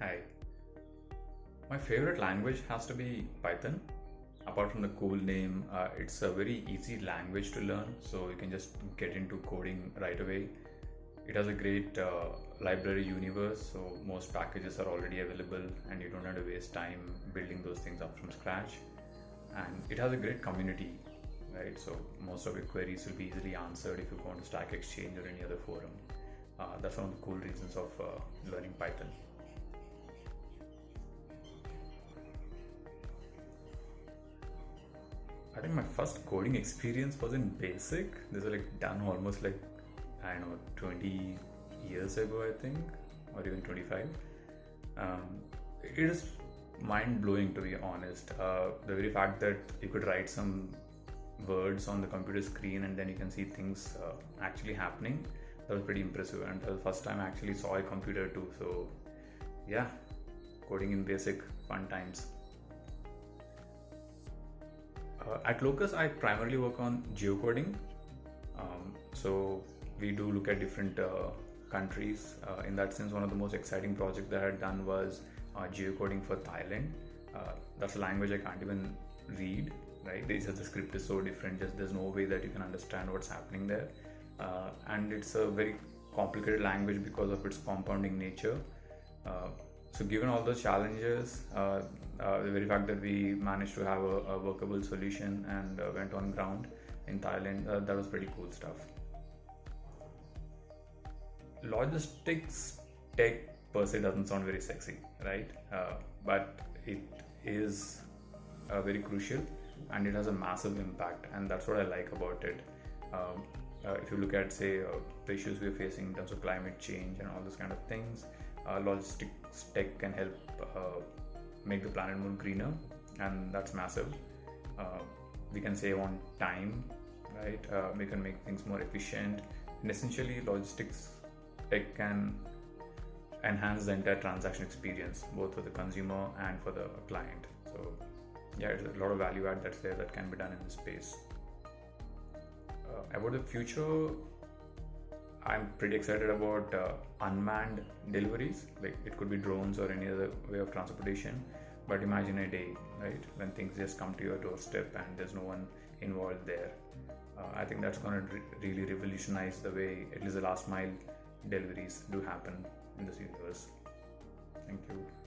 Hi. My favorite language has to be Python. Apart from the cool name, it's a very easy language to learn, so you can just get into coding right away. It has a great library universe, so most packages are already available and you don't have to waste time building those things up from scratch. And it has a great community, right? So most of your queries will be easily answered if you go on to Stack Exchange or any other forum. That's one of the cool reasons of learning Python. I think my first coding experience was in Basic. This was done almost I don't know 20 years ago, I think, or even 25. It is mind blowing, to be honest. The very fact that you could write some words on the computer screen and then you can see things actually happening, that was pretty impressive. And that was the first time I actually saw a computer too. So yeah, coding in Basic, fun times. At Locus, I primarily work on geocoding. So we do look at different countries. In that sense, one of the most exciting projects that I had done was geocoding for Thailand. That's a language I can't even read, right? The script is so different, just there's no way that you can understand what's happening there. And it's a very complicated language because of its compounding nature. So given all those challenges, the very fact that we managed to have a workable solution and went on ground in Thailand, that was pretty cool stuff. Logistics tech per se doesn't sound very sexy, right? But it is very crucial and it has a massive impact, and that's what I like about it. If you look at, say, the issues we're facing in terms of climate change and all those kind of things, logistics tech can help make the planet more greener, and that's massive. We can save on time, right? We can make things more efficient, and essentially logistics tech can enhance the entire transaction experience, both for the consumer and for the client. So yeah, it's a lot of value add that's there that can be done in this space. About the future, I'm pretty excited about unmanned deliveries. Like, it could be drones or any other way of transportation. But imagine a day, right, when things just come to your doorstep and there's no one involved there. I think that's going to really revolutionize the way at least the last mile deliveries do happen in this universe. Thank you.